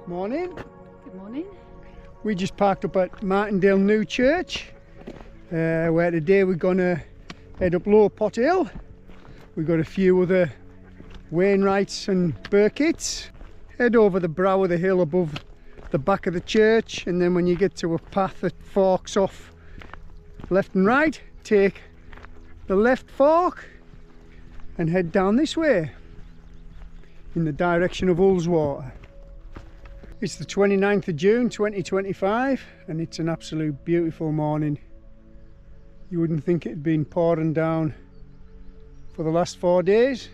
Morning. Good morning. We just parked up at Martindale New Church, where today we're gonna head up Loadpot Hill. We've got a few other Wainwrights and Burkitts. Head over the brow of the hill above the back of the church, and then when you get to a path that forks off left and right, take the left fork and head down this way in the direction of Ullswater. It's the 29th of June 2025 and it's an absolute beautiful morning. You wouldn't think it had been pouring down for the last 4 days.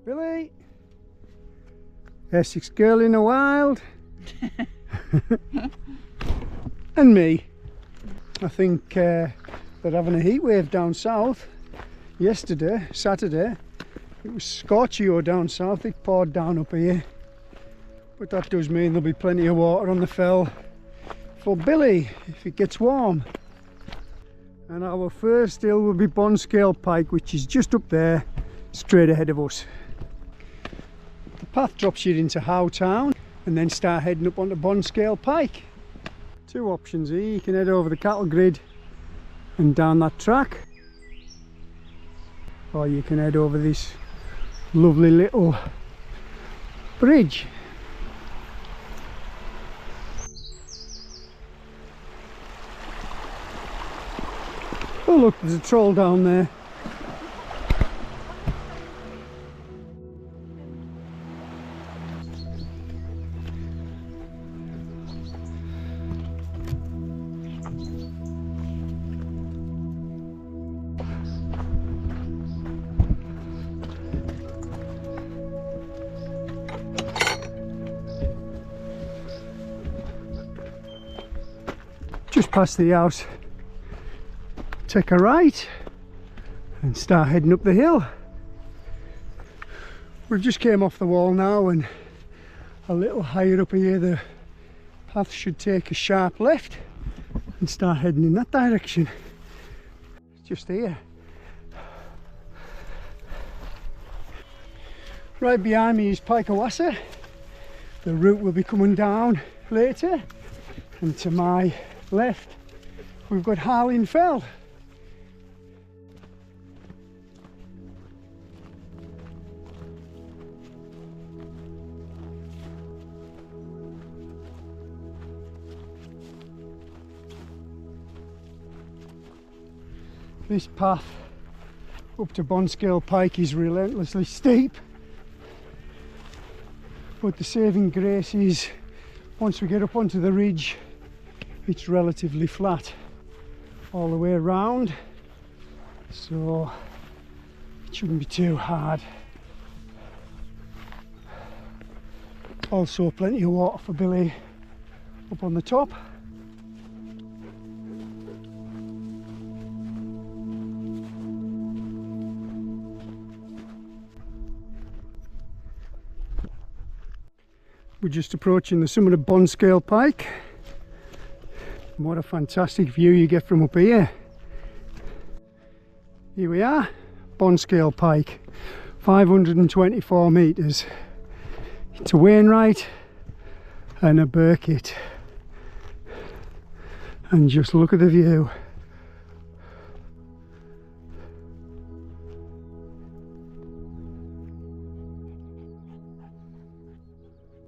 Billy, Essex girl in the wild, and me. I think they're having a heat wave down south. Yesterday, Saturday, it was scorchio down south. It poured down up here. But that does mean there'll be plenty of water on the fell for Billy if it gets warm. And our first hill will be Bonscale Pike, which is just up there, straight ahead of us. The path drops you into Howtown and then start heading up onto Bonscale Pike. Two options here: you can head over the cattle grid and down that track, or you can head over this lovely little bridge. Oh look, there's a troll down there. Just past the house, take a right and start heading up the hill. We've just came off the wall now, and a little higher up here the path should take a sharp left and start heading in that direction. Just here. Right behind me is Pikeawassa. The route will be coming down later, and to my left we've got Harling Fell. This path up to Bonscale Pike is relentlessly steep, but the saving grace is once we get up onto the ridge it's relatively flat all the way around, so it shouldn't be too hard. Also plenty of water for Billy up on the top. We're just approaching the summit of Bonscale Pike. And what a fantastic view you get from up here. Here we are, Bonscale Pike, 524 metres. It's a Wainwright and a Burkitt. And just look at the view.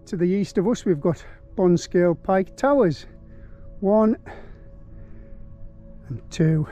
To the east of us we've got Bonscale Pike Towers, 1 and 2.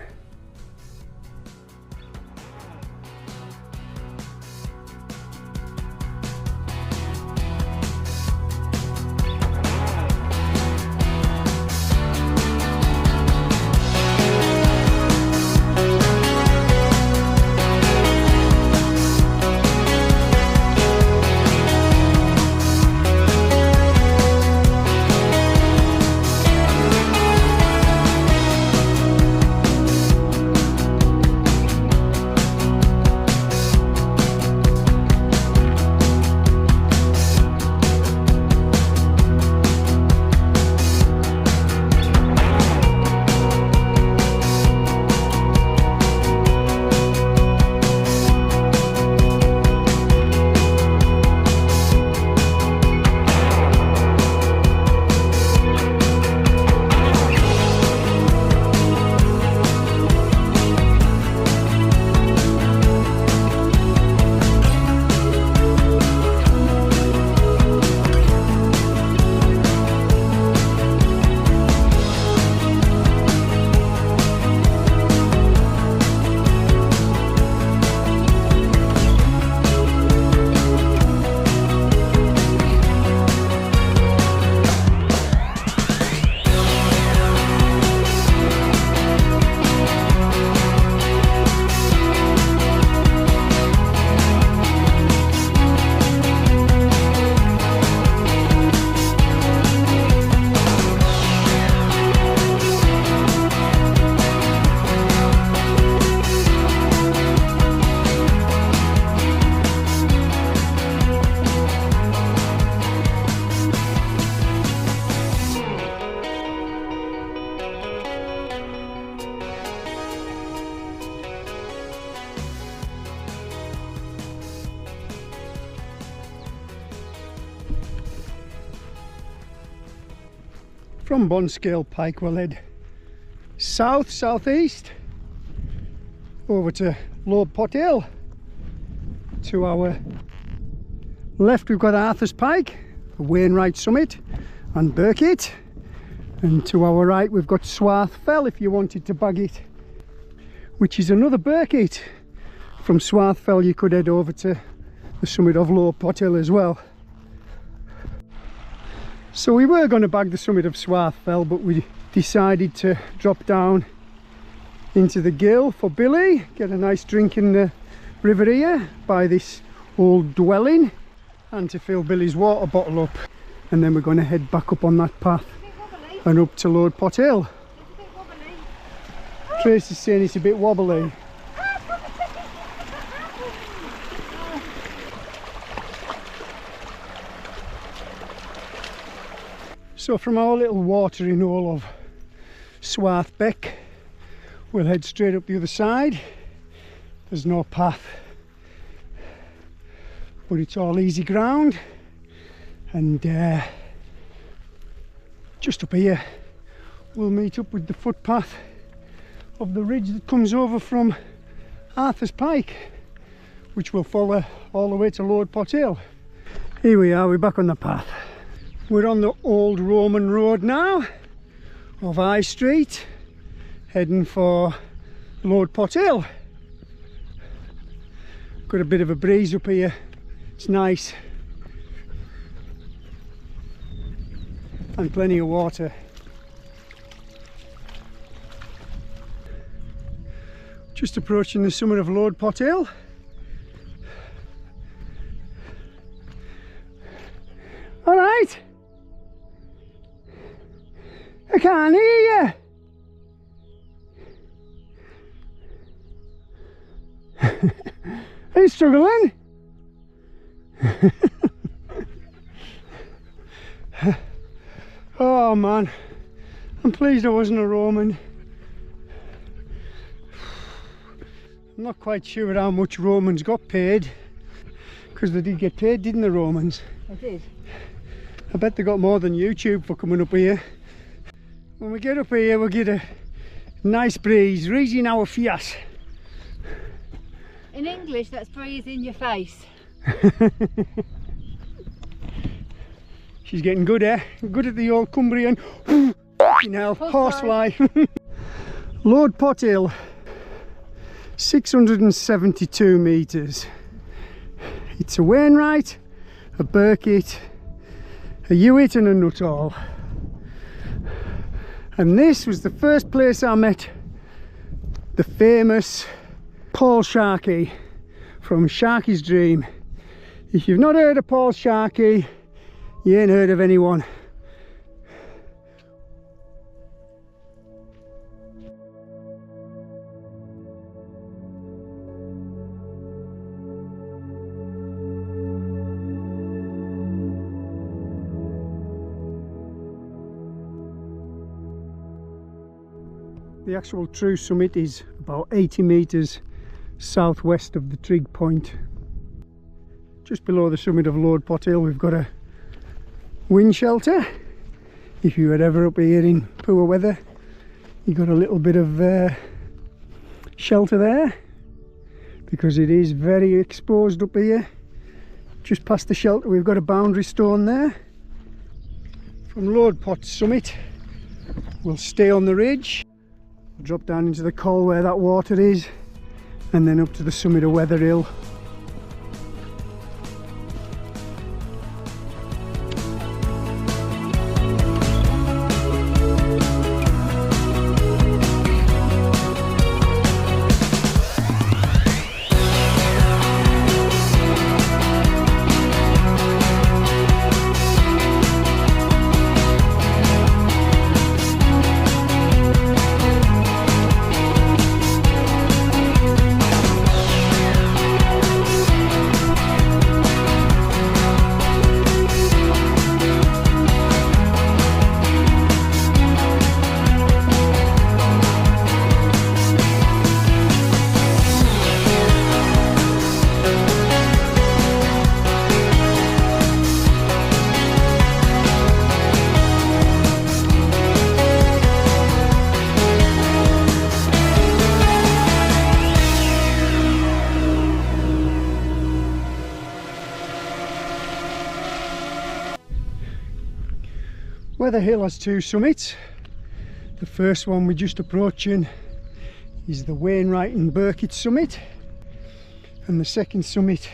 From Bonscale Pike we'll head south-southeast over to Loadpot Hill. To our left we've got Arthur's Pike, the Wainwrights Summit and Burkitt, and to our right we've got Swarth Fell if you wanted to bag it, which is another Burkitt. From Swarth Fell you could head over to the summit of Loadpot Hill as well. So we were going to bag the summit of Swarth Fell, but we decided to drop down into the gill for Billy, get a nice drink in the river here by this old dwelling, and to fill Billy's water bottle up, and then we're going to head back up on that path and up to Loadpot Hill. Tracy's saying it's a bit wobbly. So from our little watering hole of Swarth Beck, we'll head straight up the other side. There's no path, but it's all easy ground, and just up here we'll meet up with the footpath of the ridge that comes over from Arthur's Pike, which will follow all the way to Loadpot Hill. Here we are, we're back on the path. We're on the old Roman road now of High Street, heading for Loadpot Hill. Got a bit of a breeze up here, it's nice, and plenty of water. Just approaching the summit of Loadpot Hill. All right, I can't hear you. Are you struggling? Oh man, I'm pleased I wasn't a Roman. I'm not quite sure how much Romans got paid, because they did get paid, didn't the Romans? I did. I bet they got more than YouTube for coming up here. When we get up here we'll get a nice breeze, raising our face. In English that's breeze in your face. She's getting good, eh? Good at the old Cumbrian. Fucking hell, horsefly. Loadpot Hill, 672 metres. It's a Wainwright, a Burkitt, a Hewitt and a Nuttall. And this was the first place I met the famous Paul Sharkey from Sharky's Dream. If you've not heard of Paul Sharkey, you ain't heard of anyone. The actual true summit is about 80 metres southwest of the trig point. Just below the summit of Loadpot Hill we've got a wind shelter. If you were ever up here in poor weather, you got a little bit of shelter there, because it is very exposed up here. Just past the shelter we've got a boundary stone there. From Loadpot summit we'll stay on the ridge, drop down into the col where that water is, and then up to the summit of Wether Hill. Wether Hill has two summits. The first one we're just approaching is the Wainwrights summit, and the second summit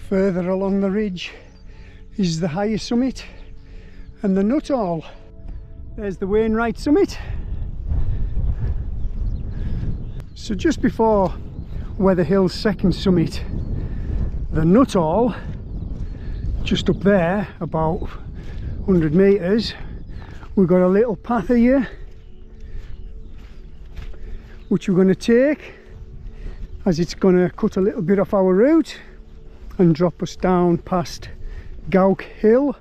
further along the ridge is the higher summit and the Nuttall. There's the Wainwrights summit. So just before Wether Hill's second summit, the Nuttall, just up there about 100 metres, we've got a little path here which we're going to take, as it's going to cut a little bit off our route and drop us down past Gowk Hill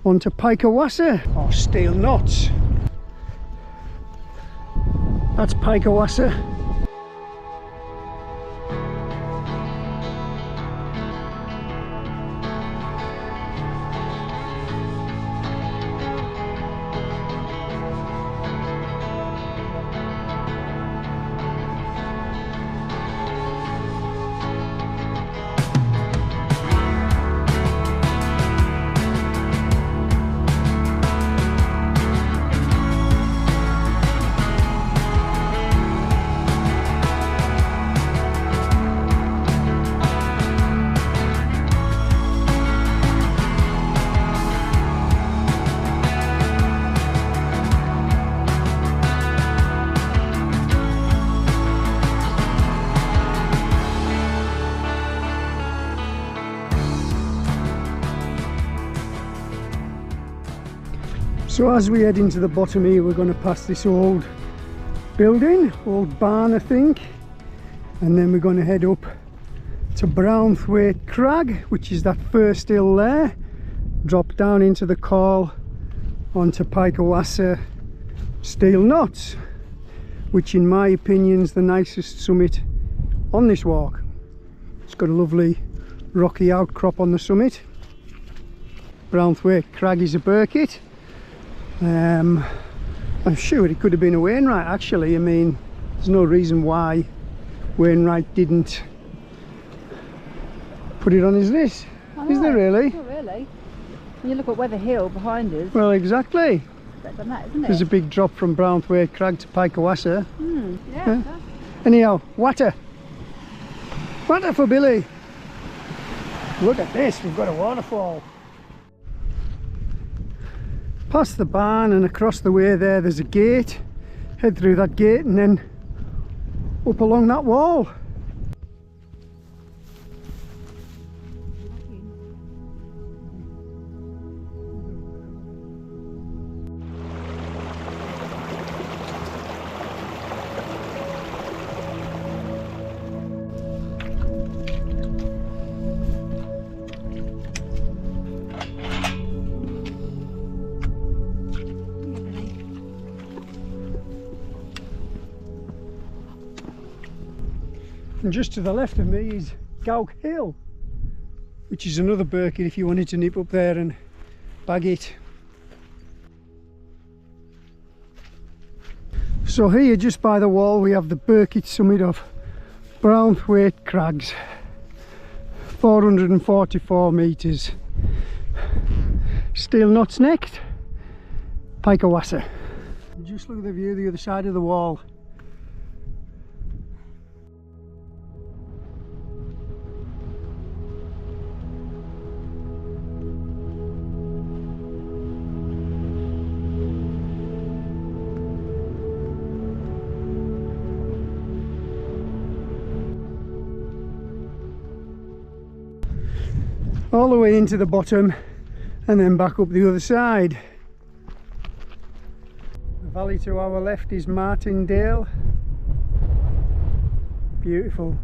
onto Pikeawassa, or Steel Knots. That's Pikeawassa. So as we head into the bottom here, we're going to pass this old building, old barn I think, and then we're going to head up to Brownthwaite Crag, which is that first hill there, drop down into the call onto Pikeawassa Steel Knots, which in my opinion is the nicest summit on this walk. It's got a lovely rocky outcrop on the summit. Brownthwaite Crag is a Burkitt. I'm sure it could have been a Wainwright actually. I mean, there's no reason why Wainwright didn't put it on his list. Is there really? Not really. When you look at Wether Hill behind us. Well, exactly. It's better than that, isn't it? There's a big drop from Brownthwaite Crag to Pikeawassa. Yeah. Anyhow, Water for Billy. Look at this, we've got a waterfall. Past the barn and across the way there's a gate. Head through that gate and then up along that wall. And just to the left of me is Gowk Hill, which is another Burkitt if you wanted to nip up there and bag it. So here just by the wall we have the Burkitt summit of Brownthwaite Crags, 444 metres. Steel Knots next, Pikeawassa. Just look at the view the other side of the wall. All the way into the bottom and then back up the other side. The valley to our left is Martindale. Beautiful.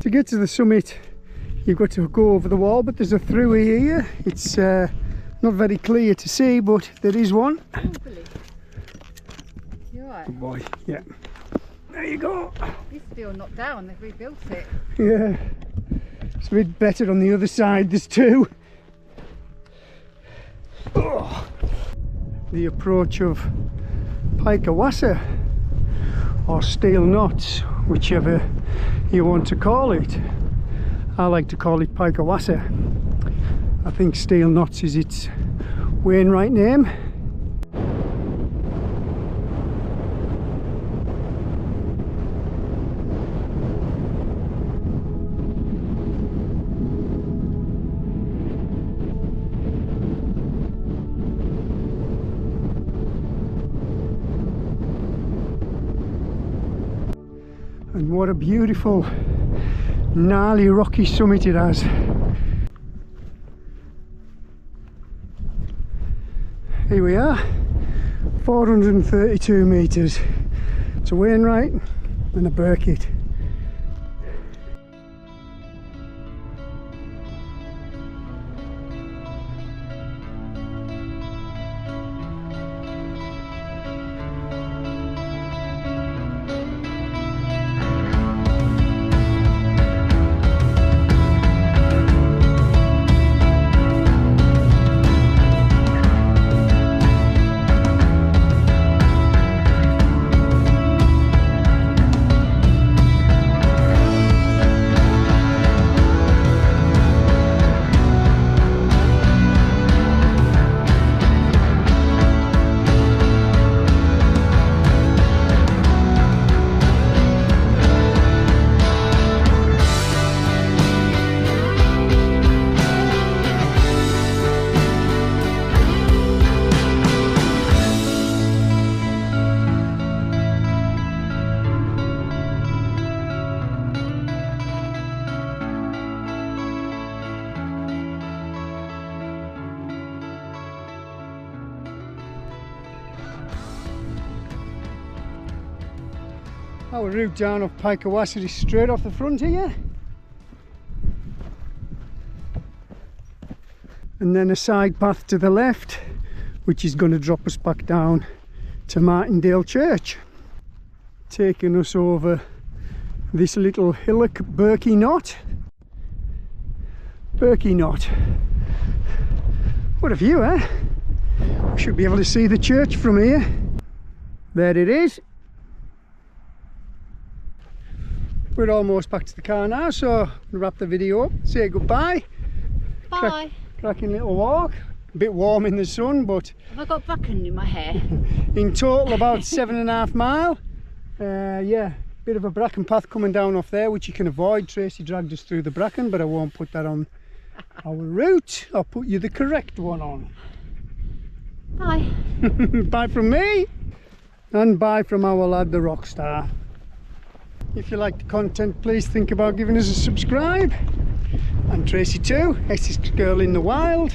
To get to the summit you've got to go over the wall, but there's a throughway here. It's not very clear to see, but there is one. You're right. Good boy, yeah. There you go. This is still knocked down, they've rebuilt it. Yeah. a bit better on the other side, there's two. Oh. The approach of Pikeawassa, or steel knots, whichever you want to call it. I like to call it Pikeawassa. I think steel knots is its Wainwright name. And what a beautiful, gnarly, rocky summit it has. Here we are, 432 metres. It's a Wainwright and a Burkitt. Our route down off Pikeawassa is straight off the front here, and then a side path to the left which is going to drop us back down to Martindale Church, taking us over this little hillock. Berkey Knot. What a view, eh? We should be able to see the church from here. There it is. We're almost back to the car now, so we'll wrap the video up, say goodbye. Bye. Cracking little walk, a bit warm in the sun, but Have I got bracken in my hair? in total about 7.5 miles. Yeah, bit of a bracken path coming down off there which you can avoid. Tracy dragged us through the bracken, but I won't put that on our route. I'll put you the correct one on. Bye. Bye from me, and bye from our lad the Rockstar. If you like the content, please think about giving us a subscribe. And Tracy too, Essex Girl in the Wild.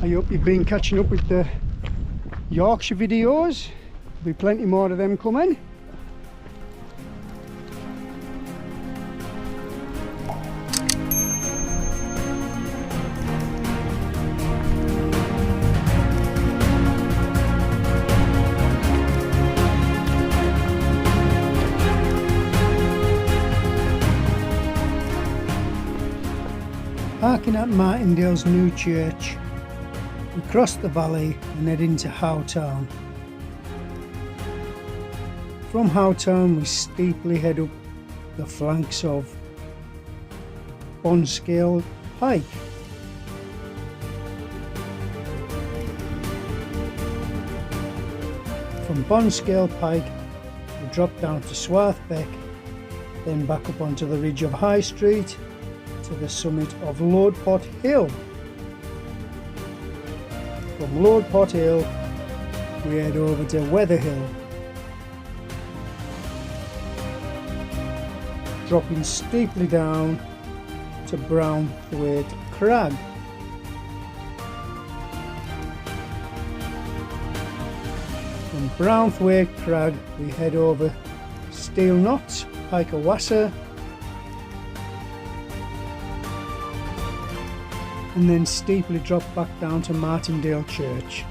I hope you've been catching up with the Yorkshire videos. There'll be plenty more of them coming. Parking at Martindale's new church, we cross the valley and head into Howtown. From Howtown we steeply head up the flanks of Bonscale Pike. From Bonscale Pike we drop down to Swarthbeck, then back up onto the ridge of High Street to the summit of Loadpot Hill. From Loadpot Hill we head over to Wether Hill, dropping steeply down to Brownthwaite Crag. From Brownthwaite Crag we head over Steel Knots, Pikeawassa, and then steeply drop back down to Martindale Church.